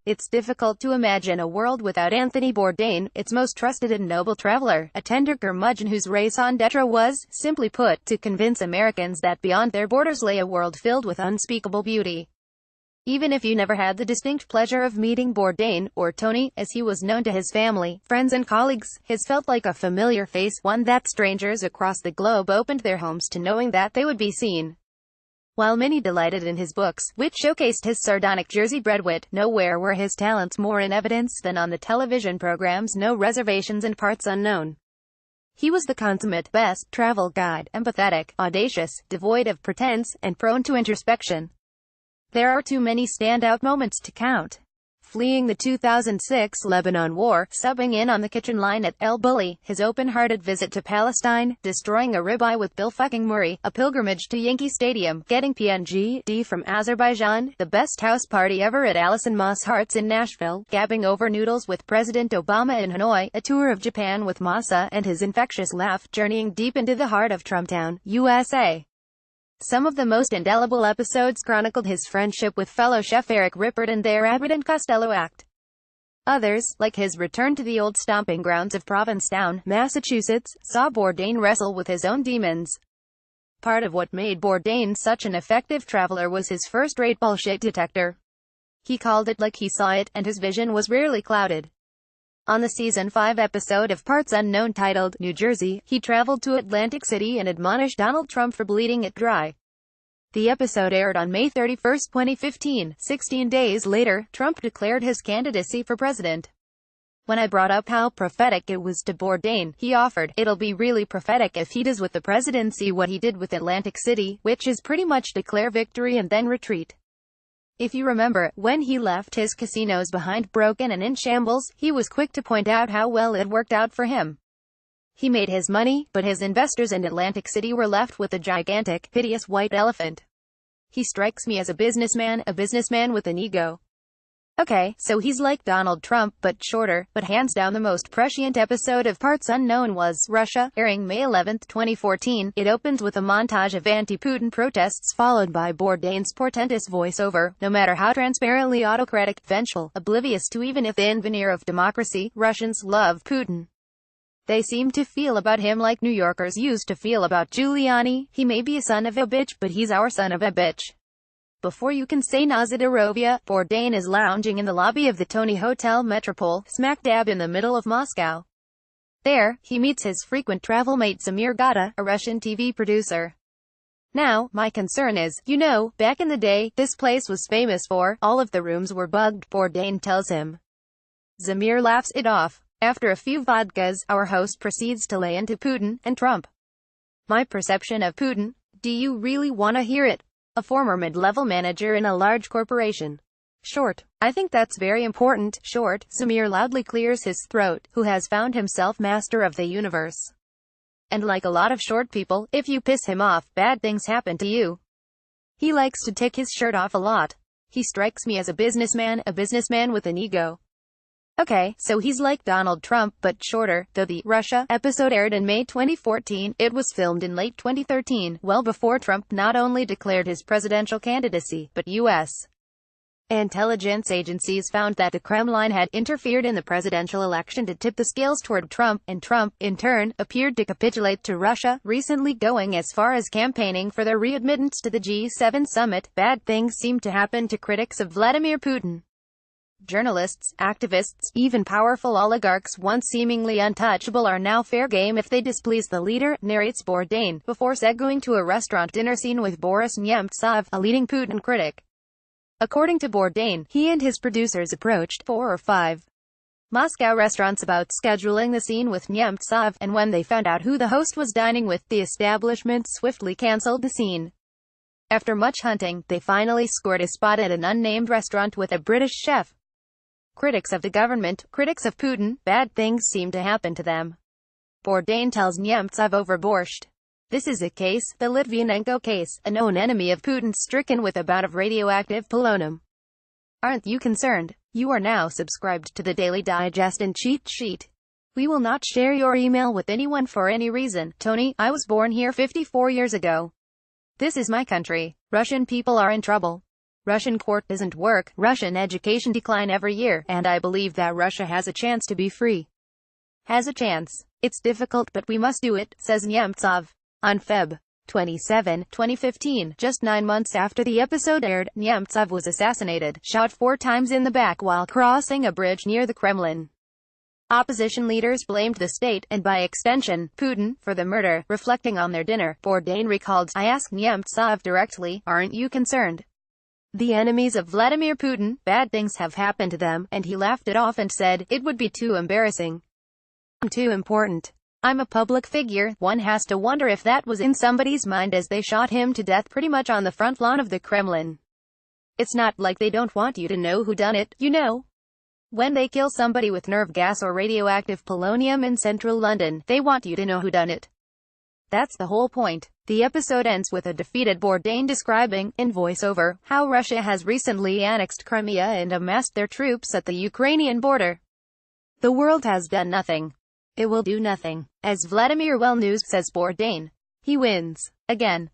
It's difficult to imagine a world without Anthony Bourdain, its most trusted and noble traveler, a tender curmudgeon whose raison d'etre was, simply put, to convince Americans that beyond their borders lay a world filled with unspeakable beauty. Even if you never had the distinct pleasure of meeting Bourdain, or Tony, as he was known to his family, friends and colleagues, his felt like a familiar face, one that strangers across the globe opened their homes to knowing that they would be seen. While many delighted in his books, which showcased his sardonic Jersey-bred wit, nowhere were his talents more in evidence than on the television programs No Reservations and Parts Unknown. He was the consummate best travel guide, empathetic, audacious, devoid of pretense, and prone to introspection. There are too many standout moments to count. Fleeing the 2006 Lebanon War, subbing in on the kitchen line at El Bulli, his open-hearted visit to Palestine, destroying a ribeye with Bill fucking Murray, a pilgrimage to Yankee Stadium, getting PNG from Azerbaijan, the best house party ever at Alison Moss Hart's in Nashville, gabbing over noodles with President Obama in Hanoi, a tour of Japan with Masa, and his infectious laugh, journeying deep into the heart of Trumptown, USA. Some of the most indelible episodes chronicled his friendship with fellow chef Eric Rippert and their Abbott and Costello act. Others, like his return to the old stomping grounds of Provincetown, Massachusetts, saw Bourdain wrestle with his own demons. Part of what made Bourdain such an effective traveler was his first-rate bullshit detector. He called it like he saw it, and his vision was rarely clouded. On the Season 5 episode of Parts Unknown titled, New Jersey, he traveled to Atlantic City and admonished Donald Trump for bleeding it dry. The episode aired on May 31, 2015. 16 days later, Trump declared his candidacy for president. When I brought up how prophetic it was to Bourdain, he offered, it'll be really prophetic if he does with the presidency what he did with Atlantic City, which is pretty much declare victory and then retreat. If you remember, when he left his casinos behind broken and in shambles, he was quick to point out how well it worked out for him. He made his money, but his investors in Atlantic City were left with a gigantic, hideous white elephant. He strikes me as a businessman with an ego. Okay, so he's like Donald Trump, but shorter, but hands down the most prescient episode of Parts Unknown was Russia, airing May 11, 2014. It opens with a montage of anti-Putin protests followed by Bourdain's portentous voiceover. No matter how transparently autocratic, vengeful, oblivious to even a thin veneer of democracy, Russians love Putin. They seem to feel about him like New Yorkers used to feel about Giuliani. He may be a son of a bitch, but he's our son of a bitch. Before you can say Nazarovia, Bourdain is lounging in the lobby of the Tony Hotel Metropole, smack dab in the middle of Moscow. There, he meets his frequent travel mate Samir Gata, a Russian TV producer. Now, my concern is, back in the day, this place was famous for, all of the rooms were bugged, Bourdain tells him. Samir laughs it off. After a few vodkas, our host proceeds to lay into Putin and Trump. My perception of Putin? Do you really want to hear it? A former mid-level manager in a large corporation. Short. I think that's very important. Short. Samir loudly clears his throat, who has found himself master of the universe. And like a lot of short people, if you piss him off, bad things happen to you. He likes to take his shirt off a lot. He strikes me as a businessman with an ego. Okay, so he's like Donald Trump, but shorter. Though the Russia episode aired in May 2014, it was filmed in late 2013, well before Trump not only declared his presidential candidacy, but U.S. intelligence agencies found that the Kremlin had interfered in the presidential election to tip the scales toward Trump, and Trump, in turn, appeared to capitulate to Russia, recently going as far as campaigning for their readmittance to the G7 summit. Bad things seem to happen to critics of Vladimir Putin. Journalists, activists, even powerful oligarchs once seemingly untouchable are now fair game if they displease the leader, narrates Bourdain, before segueing to a restaurant dinner scene with Boris Nemtsov, a leading Putin critic. According to Bourdain, he and his producers approached 4 or 5 Moscow restaurants about scheduling the scene with Nemtsov, and when they found out who the host was dining with, the establishment swiftly cancelled the scene. After much hunting, they finally scored a spot at an unnamed restaurant with a British chef. Critics of the government, critics of Putin, bad things seem to happen to them. Bourdain tells Nemtsov over borscht. This is a case, the Litvinenko case, a known enemy of Putin stricken with a bout of radioactive polonium. Aren't you concerned? You are now subscribed to the Daily Digest and Cheat Sheet. We will not share your email with anyone for any reason. Tony, I was born here 54 years ago. This is my country. Russian people are in trouble. Russian court doesn't work, Russian education decline every year, and I believe that Russia has a chance to be free. Has a chance. It's difficult but we must do it, says Nemtsov. On Feb. 27, 2015, just 9 months after the episode aired, Nemtsov was assassinated, shot 4 times in the back while crossing a bridge near the Kremlin. Opposition leaders blamed the state, and by extension, Putin, for the murder. Reflecting on their dinner, Bourdain recalled, I asked Nemtsov directly, aren't you concerned? The enemies of Vladimir Putin, bad things have happened to them, and he laughed it off and said, it would be too embarrassing. Too important. I'm a public figure. One has to wonder if that was in somebody's mind as they shot him to death pretty much on the front lawn of the Kremlin. It's not like they don't want you to know who done it, you know. When they kill somebody with nerve gas or radioactive polonium in central London, they want you to know who done it. That's the whole point. The episode ends with a defeated Bourdain describing, in voiceover, how Russia has recently annexed Crimea and amassed their troops at the Ukrainian border. The world has done nothing. It will do nothing. As Vladimir well knows, says Bourdain, he wins. Again.